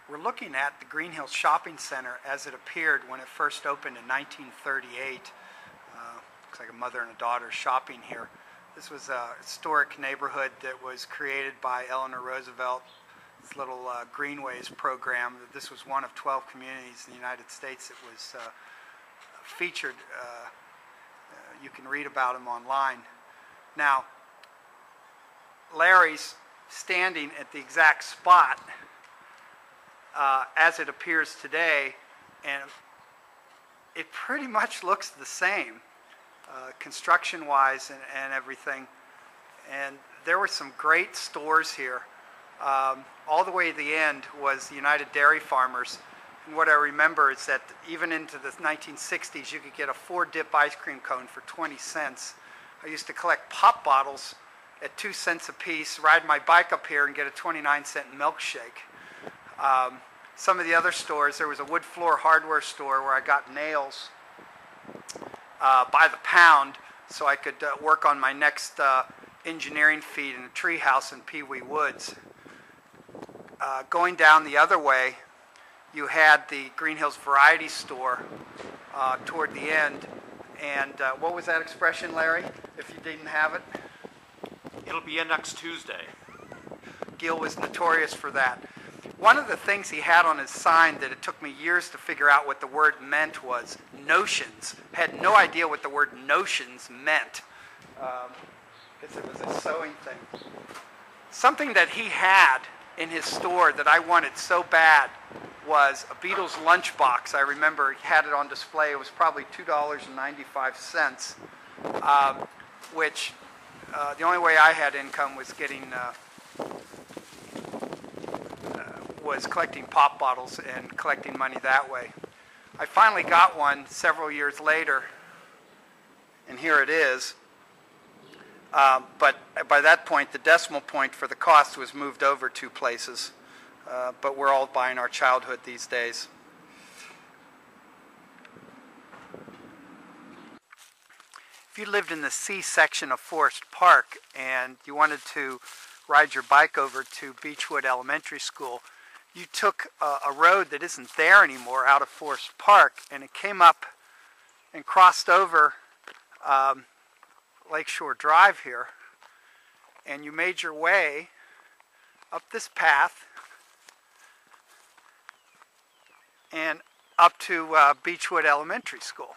We're looking at the Greenhills Shopping Center as it appeared when it first opened in 1938. Looks like a mother and a daughter shopping here. This was a historic neighborhood that was created by Eleanor Roosevelt, this little Greenways program. This was one of 12 communities in the United States that was featured. You can read about them online. Now, Larry's standing at the exact spot as it appears today, and it pretty much looks the same, construction-wise and everything. And there were some great stores here. All the way to the end was the United Dairy Farmers. And what I remember is that even into the 1960s, you could get a 4-dip ice cream cone for 20 cents. I used to collect pop bottles at 2 cents a piece, ride my bike up here and get a 29-cent milkshake. Some of the other stores, there was a wood floor hardware store where I got nails by the pound so I could work on my next engineering feat in a treehouse in Pee Wee Woods. Going down the other way, you had the Greenhills Variety Store toward the end. And what was that expression, Larry, if you didn't have it? It'll be in next Tuesday. Gil was notorious for that. One of the things he had on his sign that it took me years to figure out what the word meant was notions. I had no idea what the word notions meant, because it was a sewing thing. Something that he had in his store that I wanted so bad was a Beatles lunchbox. I remember he had it on display. It was probably $2.95, which the only way I had income was was collecting pop bottles and collecting money that way. I finally got one several years later, and here it is. But by that point, the decimal point for the cost was moved over 2 places. But we're all buying our childhood these days. If you lived in the C section of Forest Park and you wanted to ride your bike over to Beechwood Elementary School, you took a road that isn't there anymore out of Forest Park, and it came up and crossed over Lakeshore Drive here, and you made your way up this path and up to Beechwood Elementary School.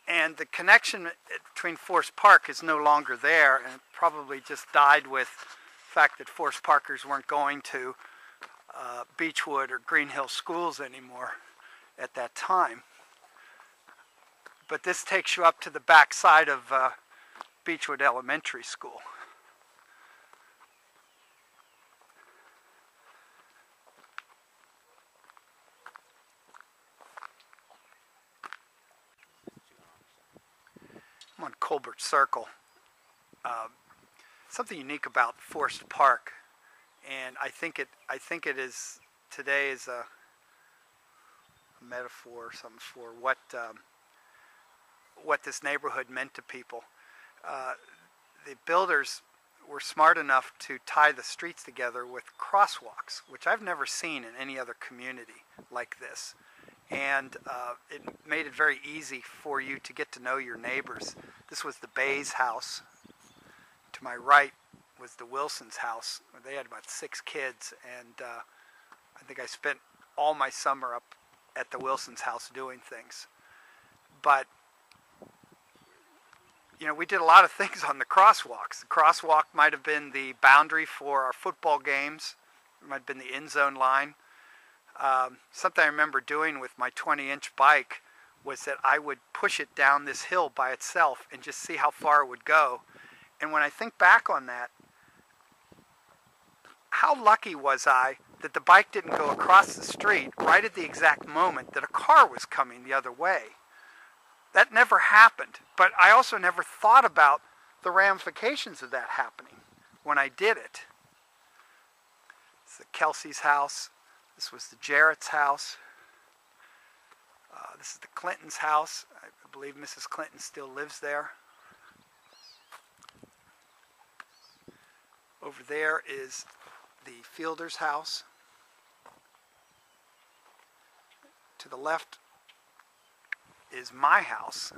And the connection between Forest Park is no longer there, and it probably just died with the fact that Forest Parkers weren't going to Beechwood or Greenhill schools anymore at that time. But this takes you up to the back side of Beechwood Elementary School. I'm on Colbert Circle. Something unique about Forest Park, and I think it is today is a metaphor or something for what this neighborhood meant to people. The builders were smart enough to tie the streets together with crosswalks, which I've never seen in any other community like this. And it made it very easy for you to get to know your neighbors. This was the Bay's house. To my right was the Wilson's house. They had about 6 kids, and I think I spent all my summer up at the Wilson's house doing things. But you know, we did a lot of things on the crosswalks. The crosswalk might have been the boundary for our football games. It might have been the end zone line. Something I remember doing with my 20-inch bike was that I would push it down this hill by itself and just see how far it would go. And when I think back on that, how lucky was I that the bike didn't go across the street right at the exact moment that a car was coming the other way. That never happened, but I also never thought about the ramifications of that happening when I did it. This is the Kelsey's house. This was the Jarrett's house. This is the Clinton's house. I believe Mrs. Clinton still lives there. Over there is the Fielder's house. To the left is my house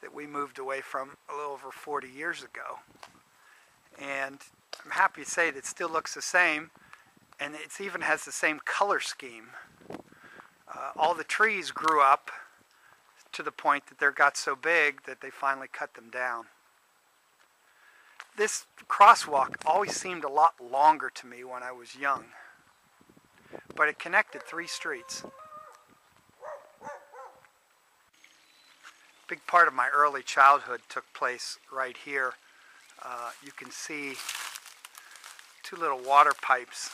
that we moved away from a little over 40 years ago. And I'm happy to say that it still looks the same, and it even has the same color scheme. All the trees grew up to the point that they got so big that they finally cut them down. This crosswalk always seemed a lot longer to me when I was young, but it connected 3 streets. Big part of my early childhood took place right here. You can see 2 little water pipes.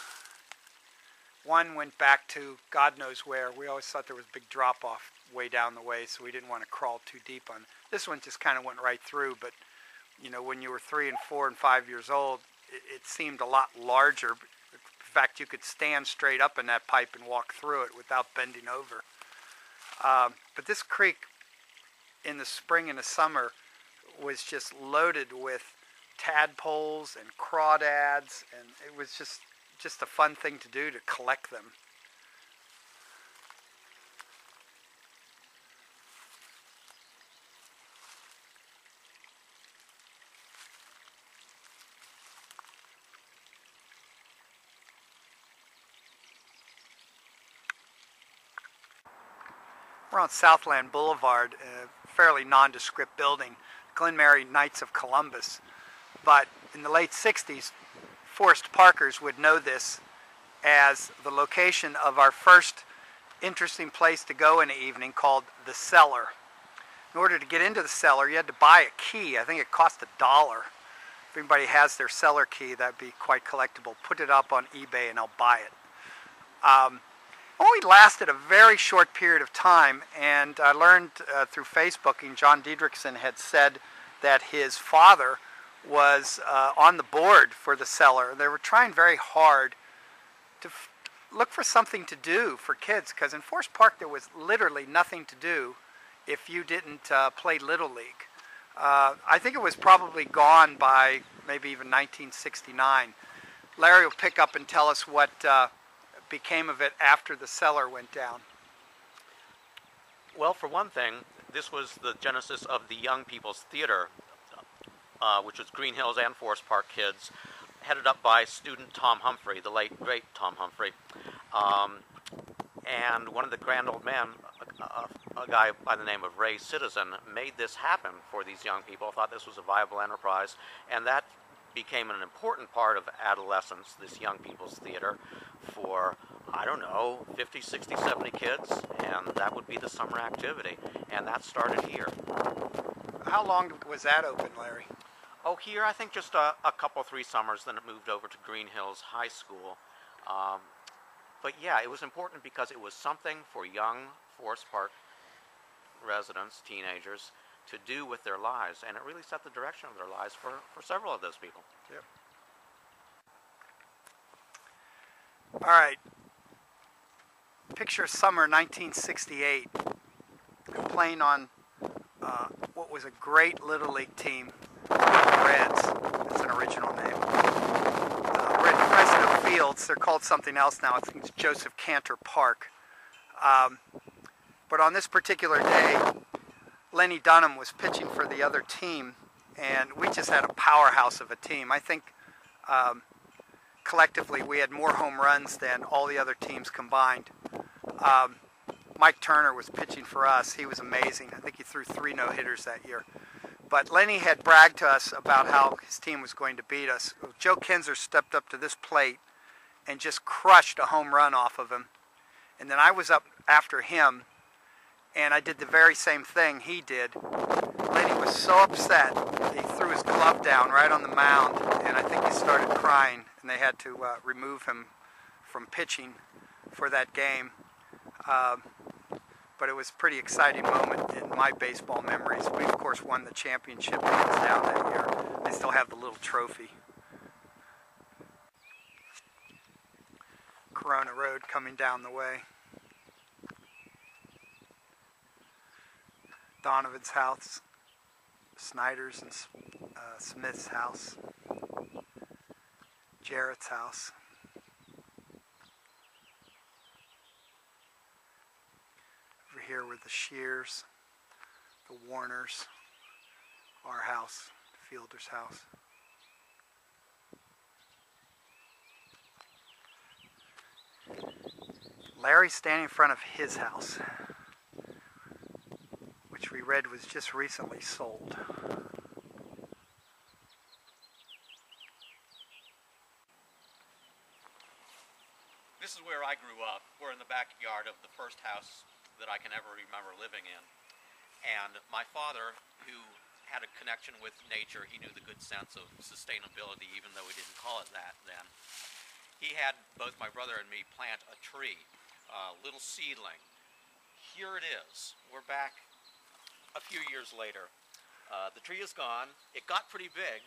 One went back to God knows where. We always thought there was a big drop-off way down the way, so we didn't want to crawl too deep on it. This one just kind of went right through, but you know, when you were 3 and 4 and 5 years old, it seemed a lot larger. In fact, you could stand straight up in that pipe and walk through it without bending over. But this creek in the spring and the summer was just loaded with tadpoles and crawdads, and it was just a fun thing to do, to collect them. We're on Southland Boulevard, a fairly nondescript building, Glen Mary Knights of Columbus. But in the late 60s, Forest Parkers would know this as the location of our first interesting place to go in the evening, called the Cellar. In order to get into the Cellar, you had to buy a key. I think it cost $1. If anybody has their Cellar key, that'd be quite collectible. Put it up on eBay and I'll buy it. Only lasted a very short period of time, and I learned through Facebooking, John Diedrichson had said that his father was on the board for the Cellar. They were trying very hard to look for something to do for kids, because in Forest Park there was literally nothing to do if you didn't play Little League. I think it was probably gone by maybe even 1969. Larry will pick up and tell us what became of it after the Cellar went down. Well, for one thing, this was the genesis of the Young People's Theater, which was Greenhills and Forest Park kids, headed up by student Tom Humphrey, the late, great Tom Humphrey. And one of the grand old men, a guy by the name of Ray Citizen, made this happen for these young people, thought this was a viable enterprise, and that became an important part of adolescence, this Young People's Theater, for, I don't know, 50, 60, 70 kids, and that would be the summer activity, and that started here. How long was that open, Larry? Oh, here I think just a couple, 3 summers, then it moved over to Greenhills High School. But yeah, it was important because it was something for young Forest Park residents, teenagers, to do with their lives, and it really set the direction of their lives for several of those people. Yep. All right. Picture summer 1968. I'm playing on what was a great Little League team, the Reds. That's an original name. We're at Fresno Fields. They're called something else now. I think it's Joseph Cantor Park. But on this particular day, Lenny Dunham was pitching for the other team, and we just had a powerhouse of a team. I think collectively we had more home runs than all the other teams combined. Mike Turner was pitching for us. He was amazing. I think he threw 3 no-hitters that year. But Lenny had bragged to us about how his team was going to beat us. Joe Kinzer stepped up to this plate and just crushed a home run off of him. And then I was up after him, and I did the very same thing he did. Lenny was so upset, he threw his glove down right on the mound, and I think he started crying, and they had to remove him from pitching for that game. But it was a pretty exciting moment in my baseball memories. We, of course, won the championship hands down that year. I still have the little trophy. Corona Road coming down the way. Donovan's house, Snyder's and Smith's house. Jarrett's house. Over here were the Shears, the Warners, our house, Fielder's house. Larry's standing in front of his house, which we read was just recently sold. This is where I grew up. We're in the backyard of the first house that I can ever remember living in. And my father, who had a connection with nature, he knew the good sense of sustainability, even though he didn't call it that then. He had both my brother and me plant a tree, a little seedling. Here it is. We're back a few years later. The tree is gone. It got pretty big.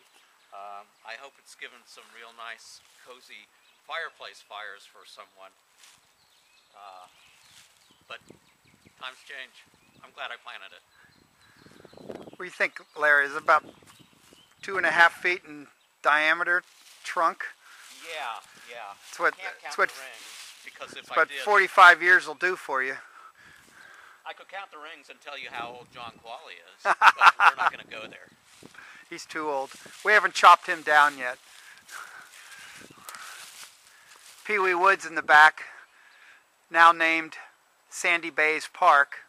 I hope it's given some real nice, cozy fireplace fires for someone. But times change. I'm glad I planted it. What do you think, Larry? Is it about 2.5 feet in diameter trunk? Yeah. It's what, Can't count it's what, the rings, because if it's I what did, 45 years will do for you. I could count the rings and tell you how old John Qualley is, but we're not going to go there. He's too old. We haven't chopped him down yet. Pee Wee Woods in the back, now named Sandy Bays Park.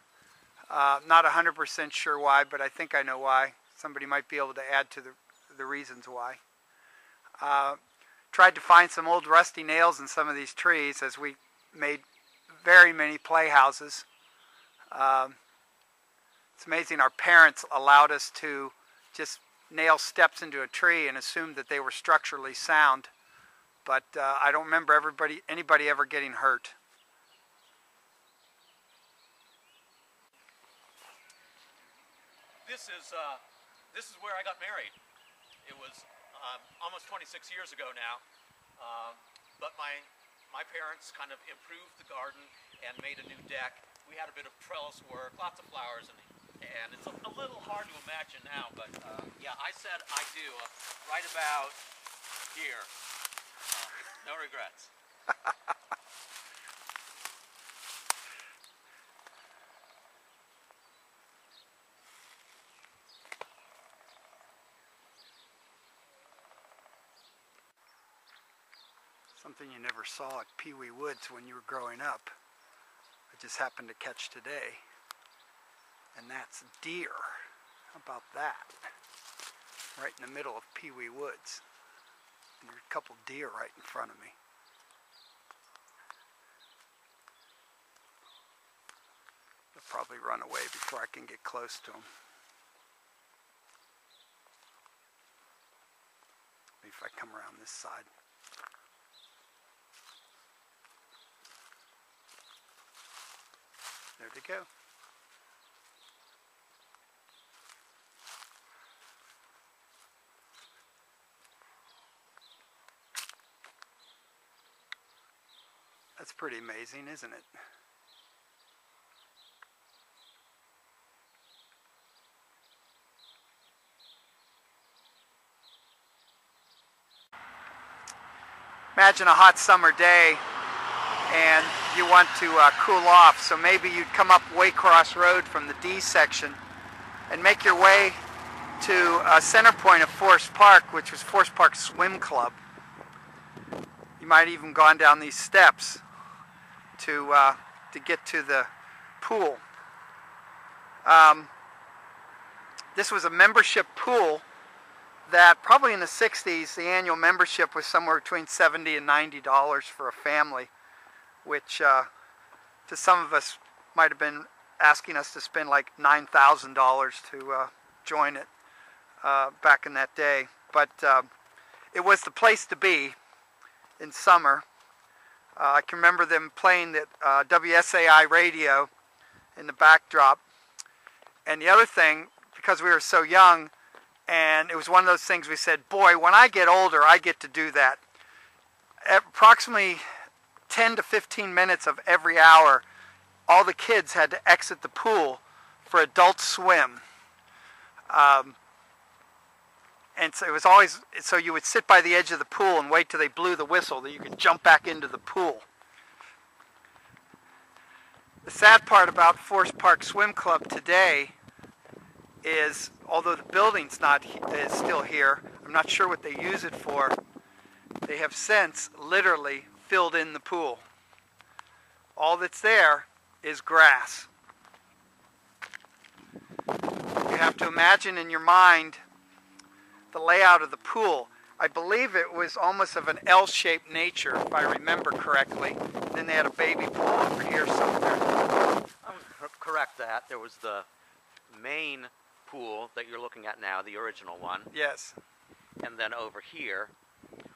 Not 100% sure why, but I think I know why. Somebody might be able to add to the reasons why. Tried to find some old rusty nails in some of these trees as we made very many playhouses. It's amazing our parents allowed us to just nail steps into a tree and assumed that they were structurally sound. But I don't remember anybody ever getting hurt. This is where I got married. It was almost 26 years ago now, but my parents kind of improved the garden and made a new deck. We had a bit of trellis work, lots of flowers, and it's a little hard to imagine now, but yeah, I said I do right about here. No regrets. Something you never saw at Pee Wee Woods when you were growing up. I just happened to catch today. And that's deer. How about that? Right in the middle of Pee Wee Woods. And there's a couple deer right in front of me. They'll probably run away before I can get close to them. Maybe if I come around this side. There they go. That's pretty amazing, isn't it? Imagine a hot summer day and you want to cool off, so maybe you'd come up Waycross Road from the D section and make your way to a center point of Forest Park, which was Forest Park Swim Club. You might even gone down these steps to get to the pool. This was a membership pool that probably in the 60s the annual membership was somewhere between $70 and $90 for a family, which to some of us might have been asking us to spend like $9,000 to join it back in that day. But it was the place to be in summer. I can remember them playing the WSAI radio in the backdrop. And the other thing, because we were so young, and it was one of those things we said, boy, when I get older, I get to do that. Approximately 10 to 15 minutes of every hour, all the kids had to exit the pool for adult swim. And so it was always, so you would sit by the edge of the pool and wait till they blew the whistle that you could jump back into the pool. The sad part about Forest Park Swim Club today is, although the building's is still here, I'm not sure what they use it for. They have since literally filled in the pool. All that's there is grass. You have to imagine in your mind the layout of the pool. I believe it was almost of an L-shaped nature, if I remember correctly. And then they had a baby pool over here somewhere. I would correct that. There was the main pool that you're looking at now, the original one. Yes. And then over here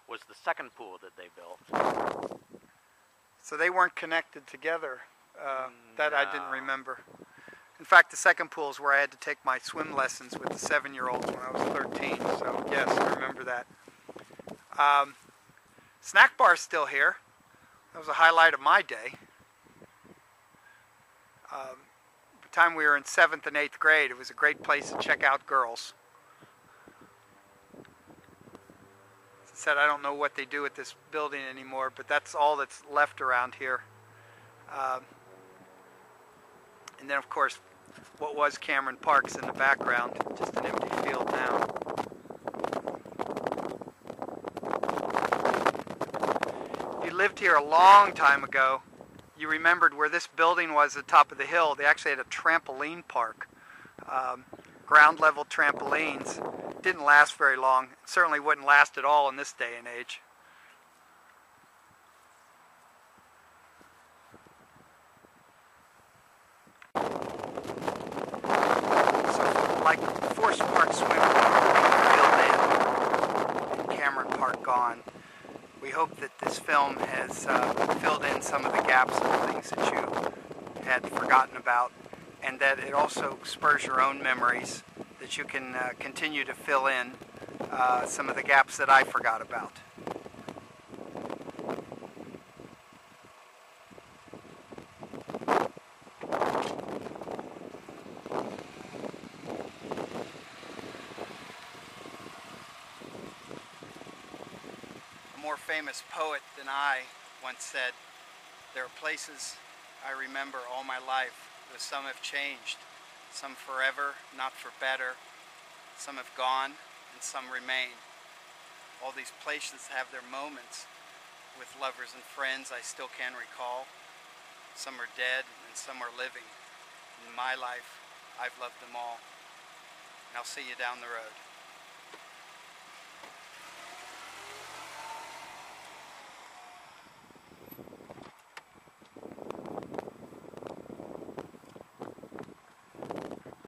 was the second pool that they built. So they weren't connected together. That I didn't No. remember. In fact, the second pool is where I had to take my swim lessons with the 7-year-olds when I was 13. So yes, I remember that. Snack bar's still here. That was a highlight of my day. The time we were in 7th and 8th grade, it was a great place to check out girls. As I said, I don't know what they do with this building anymore, but that's all that's left around here. And then, of course, what was Cameron Park's in the background, just an empty field now. You lived here a long time ago. You remembered where this building was at the top of the hill. They actually had a trampoline park. Ground level trampolines. Didn't last very long. It certainly wouldn't last at all in this day and age. Like Forest Park Swim Club filled in and Cameron Park gone. We hope that this film has filled in some of the gaps and things that you had forgotten about, and that it also spurs your own memories, that you can continue to fill in some of the gaps that I forgot about. More famous poet than I once said, "There are places I remember all my life, though some have changed, some forever, not for better, some have gone and some remain. All these places have their moments with lovers and friends I still can recall. Some are dead and some are living. In my life, I've loved them all. And I'll see you down the road."